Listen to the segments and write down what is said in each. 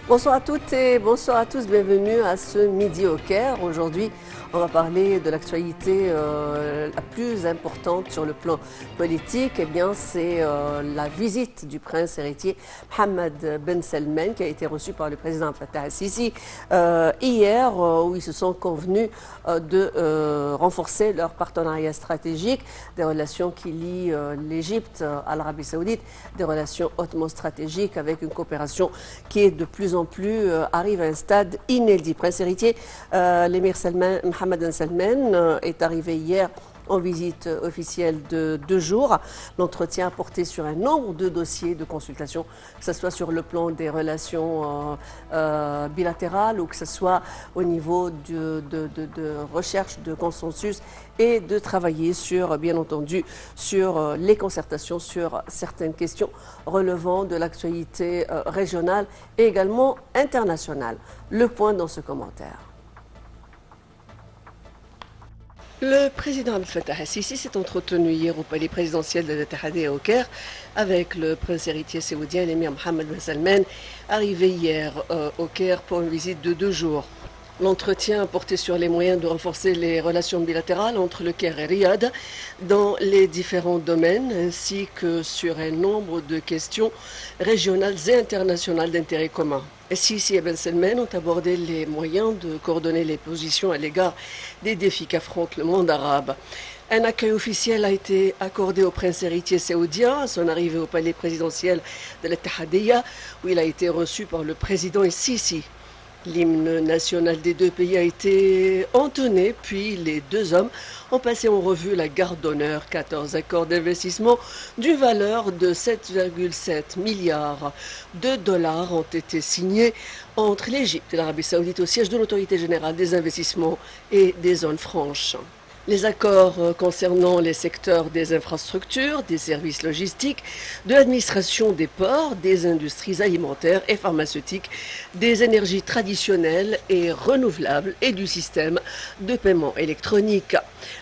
Bonsoir à toutes et bonsoir à tous, bienvenue à ce Midi au Caire. Aujourd'hui, on va parler de l'actualité la plus importante sur le plan politique. Eh bien, c'est la visite du prince héritier Mohammed Ben Salman qui a été reçu par le président Fattah al-Sisi hier, où ils se sont convenus de renforcer leur partenariat stratégique, des relations qui lient l'Égypte à l'Arabie Saoudite, des relations hautement stratégiques avec une coopération qui est de plus en plus arrive à un stade inédit. Prince héritier, l'émir Mohammed Ben Salman est arrivé hier en visite officielle de 2 jours. L'entretien a porté sur un nombre de dossiers de consultation, que ce soit sur le plan des relations bilatérales ou que ce soit au niveau de recherche de consensus et de travailler sur, bien entendu, sur les concertations sur certaines questions relevant de l'actualité régionale et également internationale. Le point dans ce commentaire. Le président Abdel Fattah al-Sisi s'est entretenu hier au palais présidentiel de l'Etihadiyya au Caire avec le prince héritier saoudien, l'émir Mohammed Ben Salman, arrivé hier au Caire pour une visite de 2 jours. L'entretien a porté sur les moyens de renforcer les relations bilatérales entre le Caire et Riyad dans les différents domaines, ainsi que sur un nombre de questions régionales et internationales d'intérêt commun. Sisi et Ben Salman ont abordé les moyens de coordonner les positions à l'égard des défis qu'affronte le monde arabe. Un accueil officiel a été accordé au prince héritier saoudien à son arrivée au palais présidentiel de l'Etihadiyya, où il a été reçu par le président Sisi. L'hymne national des deux pays a été entonné, puis les deux hommes ont passé en revue la garde d'honneur. 14 accords d'investissement d'une valeur de 7,7 milliards de dollars ont été signés entre l'Égypte et l'Arabie Saoudite au siège de l'autorité générale des investissements et des zones franches. Les accords concernant les secteurs des infrastructures, des services logistiques, de l'administration des ports, des industries alimentaires et pharmaceutiques, des énergies traditionnelles et renouvelables et du système de paiement électronique.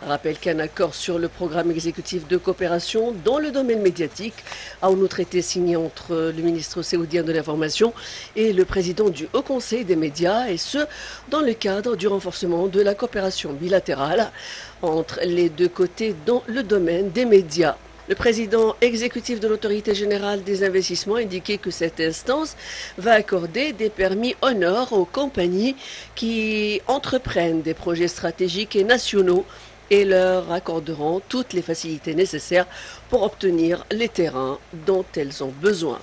Rappelle qu'un accord sur le programme exécutif de coopération dans le domaine médiatique a en outre été signé entre le ministre saoudien de l'information et le président du Haut Conseil des médias, et ce, dans le cadre du renforcement de la coopération bilatérale entre les deux côtés dans le domaine des médias. Le président exécutif de l'Autorité générale des investissements a indiqué que cette instance va accorder des permis honneurs aux compagnies qui entreprennent des projets stratégiques et nationaux et leur accorderont toutes les facilités nécessaires pour obtenir les terrains dont elles ont besoin.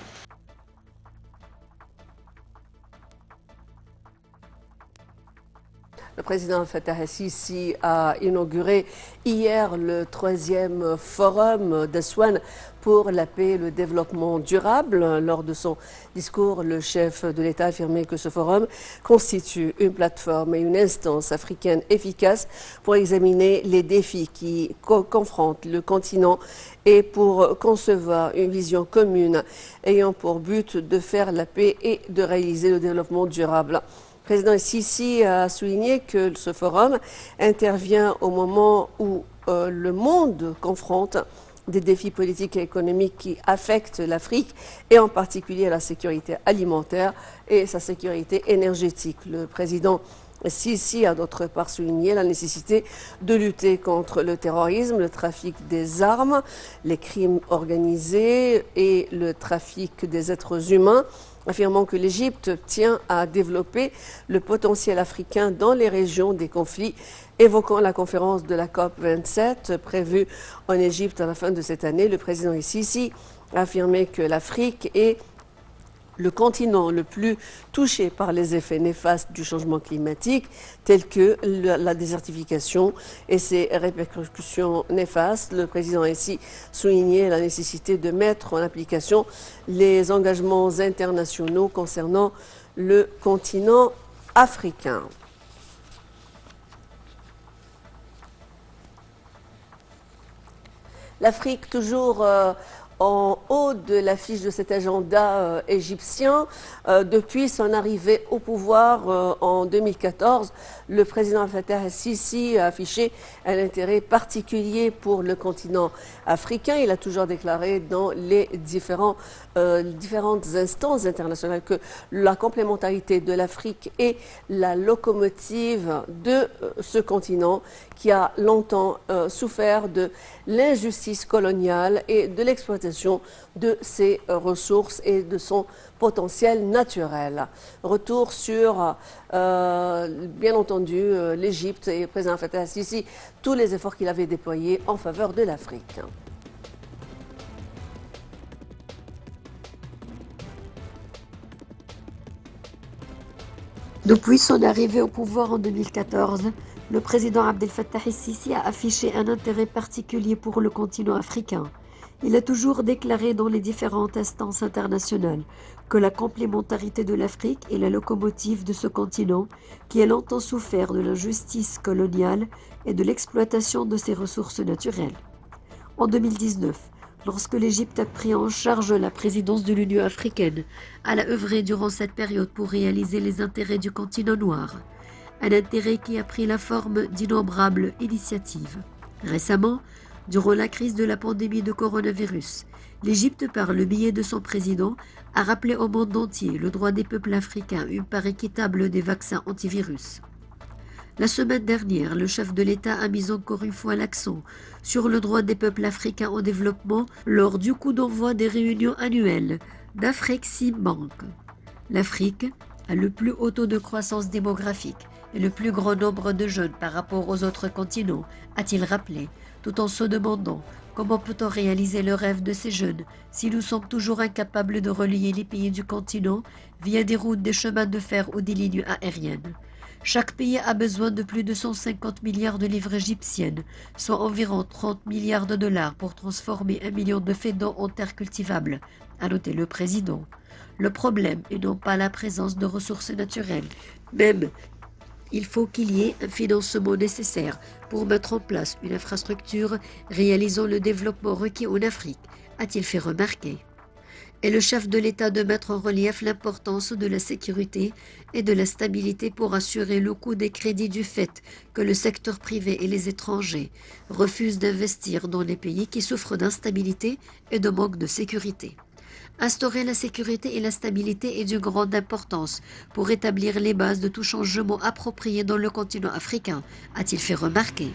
Le président Fattah al-Sisi a inauguré hier le 3e forum d'Aswan pour la paix et le développement durable. Lors de son discours, le chef de l'État a affirmé que ce forum constitue une plateforme et une instance africaine efficace pour examiner les défis qui confrontent le continent et pour concevoir une vision commune ayant pour but de faire la paix et de réaliser le développement durable. Le président Sisi a souligné que ce forum intervient au moment où le monde confronte des défis politiques et économiques qui affectent l'Afrique et en particulier la sécurité alimentaire et sa sécurité énergétique. Le président Sisi a d'autre part souligné la nécessité de lutter contre le terrorisme, le trafic des armes, les crimes organisés et le trafic des êtres humains, affirmant que l'Égypte tient à développer le potentiel africain dans les régions des conflits, évoquant la conférence de la COP27 prévue en Égypte à la fin de cette année. Le président Sisi a affirmé que l'Afrique est le continent le plus touché par les effets néfastes du changement climatique, tels que la désertification et ses répercussions néfastes. Le président a ainsi souligné la nécessité de mettre en application les engagements internationaux concernant le continent africain. L'Afrique toujours en haut de l'affiche de cet agenda égyptien. Depuis son arrivée au pouvoir en 2014, le président Fattah el-Sisi a affiché un intérêt particulier pour le continent africain. Il a toujours déclaré dans les différentes instances internationales que la complémentarité de l'Afrique est la locomotive de ce continent qui a longtemps souffert de l'injustice coloniale et de l'exploitation de ses ressources et de son potentiel naturel. Retour sur, bien entendu, l'Égypte et le président Fattah el-Sisi, tous les efforts qu'il avait déployés en faveur de l'Afrique. Depuis son arrivée au pouvoir en 2014, le président Abdel Fattah el-Sisi a affiché un intérêt particulier pour le continent africain. Il a toujours déclaré dans les différentes instances internationales que la complémentarité de l'Afrique est la locomotive de ce continent qui a longtemps souffert de l'injustice coloniale et de l'exploitation de ses ressources naturelles. En 2019, lorsque l'Égypte a pris en charge la présidence de l'Union africaine, elle a œuvré durant cette période pour réaliser les intérêts du continent noir. Un intérêt qui a pris la forme d'innombrables initiatives. Récemment, durant la crise de la pandémie de coronavirus, l'Égypte, par le biais de son président, a rappelé au monde entier le droit des peuples africains à une part équitable des vaccins antivirus. La semaine dernière, le chef de l'État a mis encore une fois l'accent sur le droit des peuples africains au développement lors du coup d'envoi des réunions annuelles d'Afreximbank. L'Afrique a le plus haut taux de croissance démographique et le plus grand nombre de jeunes par rapport aux autres continents, a-t-il rappelé, tout en se demandant comment peut-on réaliser le rêve de ces jeunes si nous sommes toujours incapables de relier les pays du continent via des routes, des chemins de fer ou des lignes aériennes. Chaque pays a besoin de plus de 150 milliards de livres égyptiennes, soit environ 30 milliards de dollars pour transformer 1 million de fédans en terres cultivables, a noté le président. Le problème est non pas la présence de ressources naturelles, même il faut qu'il y ait un financement nécessaire pour mettre en place une infrastructure réalisant le développement requis en Afrique, a-t-il fait remarquer. Et le chef de l'État de mettre en relief l'importance de la sécurité et de la stabilité pour assurer le coût des crédits du fait que le secteur privé et les étrangers refusent d'investir dans les pays qui souffrent d'instabilité et de manque de sécurité. Instaurer la sécurité et la stabilité est d'une grande importance pour établir les bases de tout changement approprié dans le continent africain, a-t-il fait remarquer.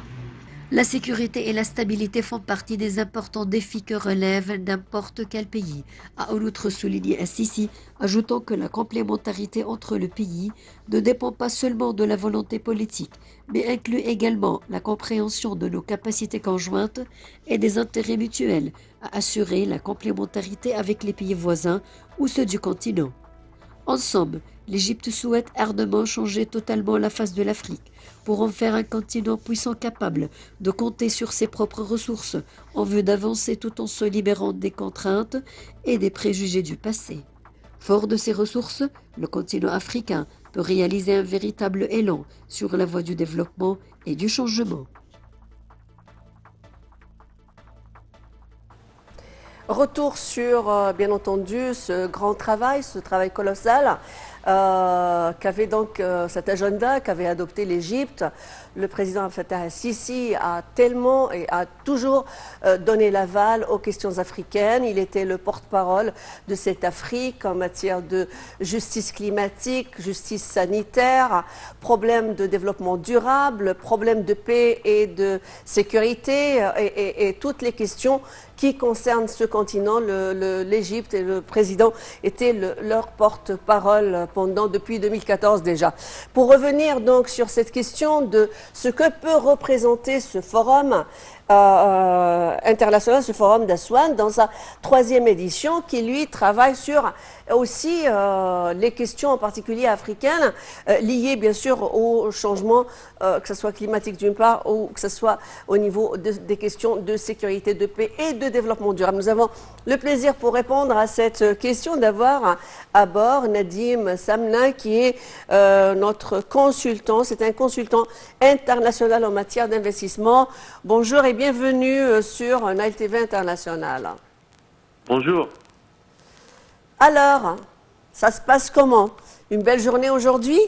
La sécurité et la stabilité font partie des importants défis que relève n'importe quel pays, a en outre souligné el-Sisi, ajoutant que la complémentarité entre le pays ne dépend pas seulement de la volonté politique, mais inclut également la compréhension de nos capacités conjointes et des intérêts mutuels à assurer la complémentarité avec les pays voisins ou ceux du continent. Ensemble, l'Égypte souhaite ardemment changer totalement la face de l'Afrique pour en faire un continent puissant capable de compter sur ses propres ressources en vue d'avancer tout en se libérant des contraintes et des préjugés du passé. Fort de ces ressources, le continent africain peut réaliser un véritable élan sur la voie du développement et du changement. Retour sur, bien entendu, ce grand travail, ce travail colossal qu'avait donc cet agenda qu'avait adopté l'Égypte. Le président Fattah el-Sisi a tellement et a toujours donné l'aval aux questions africaines. Il était le porte-parole de cette Afrique en matière de justice climatique, justice sanitaire, problèmes de développement durable, problèmes de paix et de sécurité et toutes les questions qui concernent ce continent. L'Égypte et le président étaient leur porte-parole depuis 2014 déjà. Pour revenir donc sur cette question de ce que peut représenter ce forum international, ce forum d'Aswan, dans sa 3e édition, qui lui travaille sur aussi les questions en particulier africaines, liées bien sûr au changement, que ce soit climatique d'une part, ou que ce soit au niveau des questions de sécurité, de paix et de développement durable. Nous avons le plaisir pour répondre à cette question d'avoir à bord Nadim Samna, qui est notre consultant. C'est un consultant international en matière d'investissement. Bonjour et bienvenue sur Nile TV International. Bonjour. Alors, ça se passe comment? Une belle journée aujourd'hui?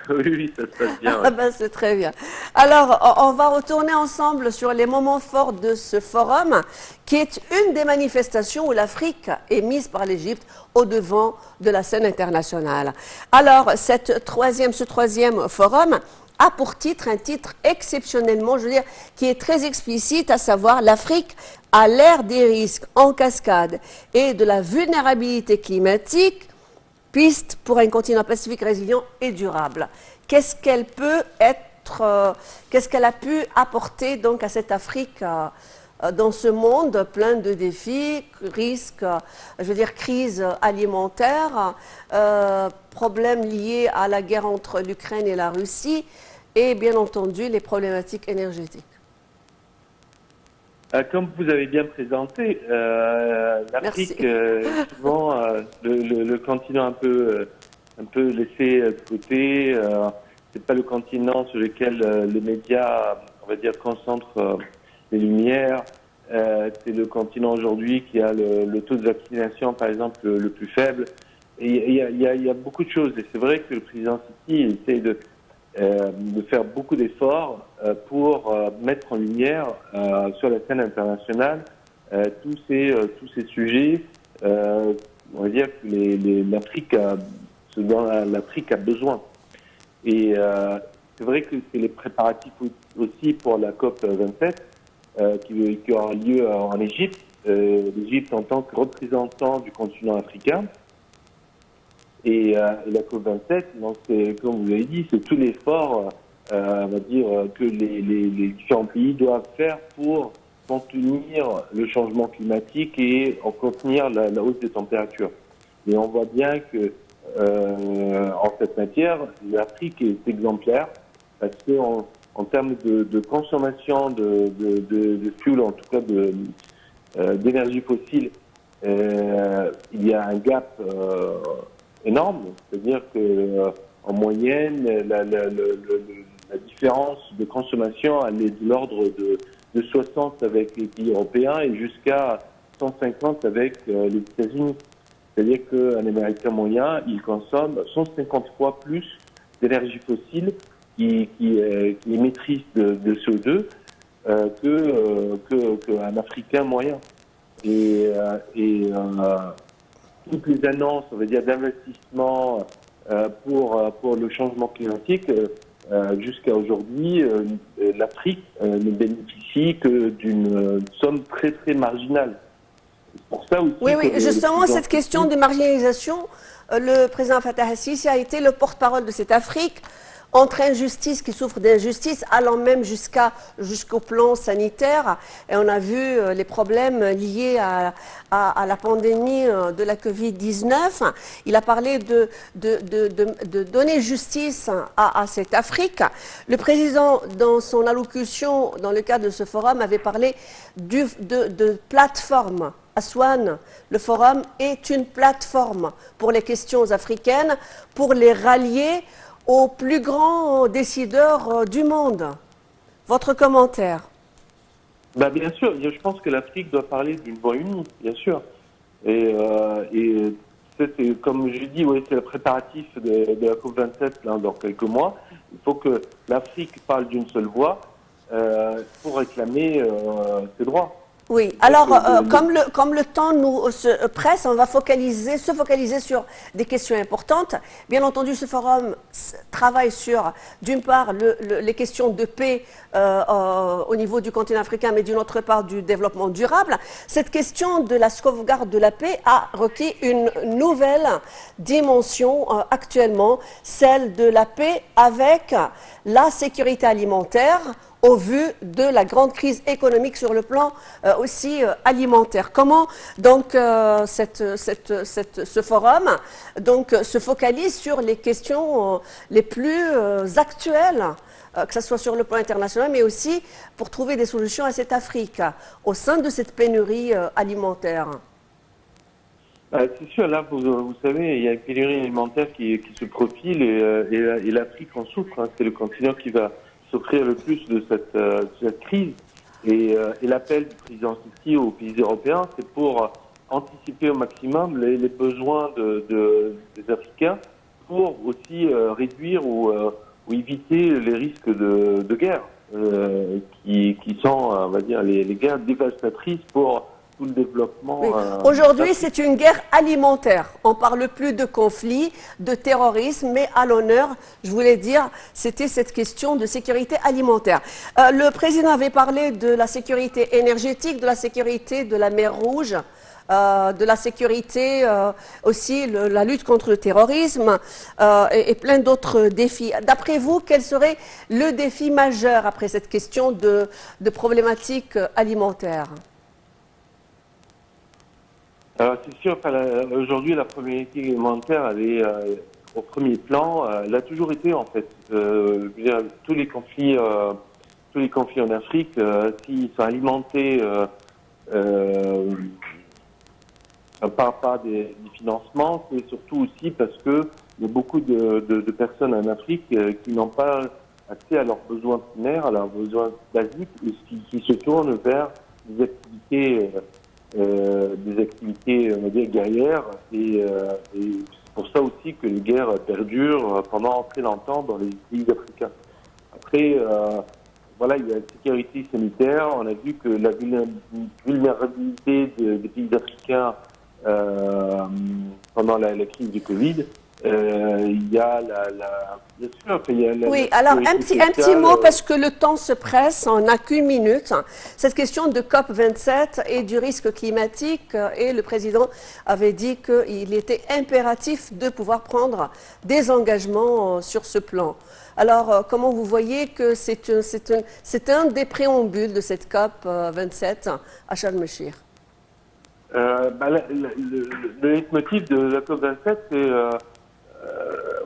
Oui, oui, ça se passe bien. Ah ben, c'est très bien. Alors, on va retourner ensemble sur les moments forts de ce forum, qui est une des manifestations où l'Afrique est mise par l'Égypte au devant de la scène internationale. Alors, ce troisième forum a pour titre un titre exceptionnellement, je veux dire, qui est très explicite, à savoir l'Afrique à l'ère des risques en cascade et de la vulnérabilité climatique, piste pour un continent pacifique résilient et durable. Qu'est-ce qu'elle peut être, qu'est-ce qu'elle a pu apporter donc à cette Afrique dans ce monde plein de défis, risques, je veux dire crise alimentaire, problèmes liés à la guerre entre l'Ukraine et la Russie et bien entendu les problématiques énergétiques. Comme vous avez bien présenté, l'Afrique, souvent le continent un peu laissé de côté. C'est pas le continent sur lequel les médias, on va dire, concentrent les lumières. C'est le continent aujourd'hui qui a le taux de vaccination, par exemple, le plus faible. Et il y a beaucoup de choses. Et c'est vrai que le président Sisi essaie de faire beaucoup d'efforts pour mettre en lumière sur la scène internationale tous ces sujets. On va dire que l'Afrique ce dont l'Afrique a besoin. Et c'est vrai que c'est les préparatifs aussi pour la COP 27 qui aura lieu en Égypte. L'Égypte en tant que représentant du continent africain. Et la COP27, donc comme vous avez dit, c'est tout l'effort, on va dire, que les différents pays doivent faire pour contenir le changement climatique et en contenir la hausse des températures. Et on voit bien que en cette matière, l'Afrique est exemplaire parce que en termes de consommation de fuel, en tout cas d'énergie fossile, il y a un gap énorme, c'est-à-dire que en moyenne, la différence de consommation elle est de l'ordre de 60 avec les pays européens et jusqu'à 150 avec les États-Unis. C'est-à-dire qu'un Américain moyen, il consomme 150 fois plus d'énergie fossile qui émettrice de CO2 qu'un Africain moyen. Et toutes les annonces, on va dire, d'investissement pour le changement climatique, jusqu'à aujourd'hui, l'Afrique ne bénéficie que d'une somme très très marginale. C'est pour ça aussi oui, justement, cette question de marginalisation, le président Fattah el-Sisi a été le porte-parole de cette Afrique entre injustice qui souffre d'injustice, allant même jusqu'au plan sanitaire. Et on a vu les problèmes liés à la pandémie de la Covid-19. Il a parlé de donner justice à cette Afrique. Le président, dans son allocution, dans le cadre de ce forum, avait parlé de plateforme. Aswan, le forum est une plateforme pour les questions africaines, pour les rallier aux plus grands décideurs du monde. Votre commentaire? Bien sûr, je pense que l'Afrique doit parler d'une voix unie, bien sûr. Et comme je dis, oui, c'est le préparatif de la COP27 là, dans quelques mois. Il faut que l'Afrique parle d'une seule voix pour réclamer ses droits. Oui, alors comme le temps nous presse, on va se focaliser sur des questions importantes. Bien entendu, ce forum travaille sur, d'une part, les questions de paix au niveau du continent africain, mais d'une autre part, du développement durable. Cette question de la sauvegarde de la paix a requis une nouvelle dimension actuellement, celle de la paix avec la sécurité alimentaire, au vu de la grande crise économique sur le plan aussi alimentaire. Comment donc ce forum donc, se focalise sur les questions les plus actuelles, que ce soit sur le plan international, mais aussi pour trouver des solutions à cette Afrique, au sein de cette pénurie alimentaire? C'est sûr, là, vous savez, il y a une pénurie alimentaire qui se profile et l'Afrique en souffre. Hein. C'est le continent qui va souffrir le plus de cette crise. Et l'appel du président Sisi aux pays européens, c'est pour anticiper au maximum les besoins des Africains pour aussi réduire ou éviter les risques de guerre qui sont, on va dire, les guerres dévastatrices pour tout le développement. Oui. Aujourd'hui, c'est une guerre alimentaire. On ne parle plus de conflit, de terrorisme, mais à l'honneur, je voulais dire, c'était cette question de sécurité alimentaire. Le président avait parlé de la sécurité énergétique, de la sécurité de la mer Rouge, de la sécurité aussi, la lutte contre le terrorisme et plein d'autres défis. D'après vous, quel serait le défi majeur après cette question de problématique alimentaire? Alors c'est sûr qu'aujourd'hui la problématique alimentaire elle est au premier plan. Elle a toujours été en fait. Je veux dire, tous les conflits en Afrique, s'ils sont alimentés par des financements, c'est surtout aussi parce que il y a beaucoup de personnes en Afrique qui n'ont pas accès à leurs besoins primaires, à leurs besoins basiques, et qui se tournent vers des activités on va dire, guerrières, et c'est pour ça aussi que les guerres perdurent pendant très longtemps dans les pays africains. Après, voilà, il y a la sécurité sanitaire. On a vu que la vulnérabilité des pays africains pendant la crise du Covid, il y a bien sûr, il y a oui, alors un petit mot parce que le temps se presse, on n'a qu'une minute. Cette question de COP27 et du risque climatique, et le président avait dit qu'il était impératif de pouvoir prendre des engagements sur ce plan. Alors, comment vous voyez que c'est un des préambules de cette COP27 à Sharm el-Sheikh? Le leitmotiv de la COP27, c'est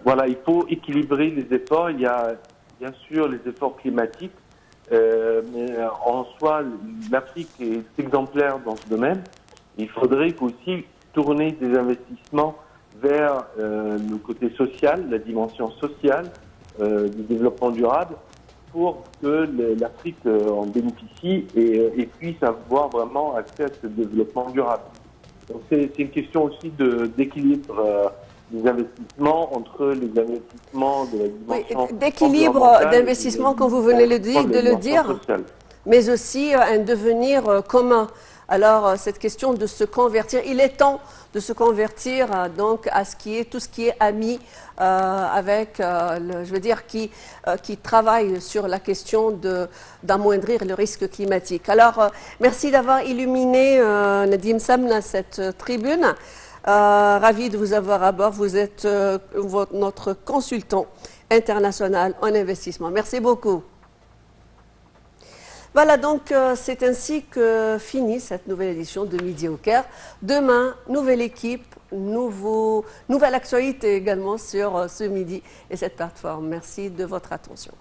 voilà, il faut équilibrer les efforts. Il y a bien sûr les efforts climatiques, mais en soi, l'Afrique est exemplaire dans ce domaine. Il faudrait aussi tourner des investissements vers le côté social, la dimension sociale du développement durable, pour que l'Afrique en bénéficie et puisse avoir vraiment accès à ce développement durable. Donc c'est une question aussi d'équilibre des investissements entre les investissements de la dimension d'équilibre d'investissement, comme vous venez de le dire, sociale, mais aussi un devenir commun. Alors, cette question de se convertir, il est temps de se convertir donc à tout ce qui est ami avec, je veux dire, qui travaille sur la question d'amoindrir le risque climatique. Alors, merci d'avoir illuminé Nadim Samna cette tribune. Ravi de vous avoir à bord. Vous êtes notre consultant international en investissement. Merci beaucoup. Voilà, donc c'est ainsi que finit cette nouvelle édition de Midi au Caire. Demain, nouvelle équipe, nouvelle actualité également sur ce midi et cette plateforme. Merci de votre attention.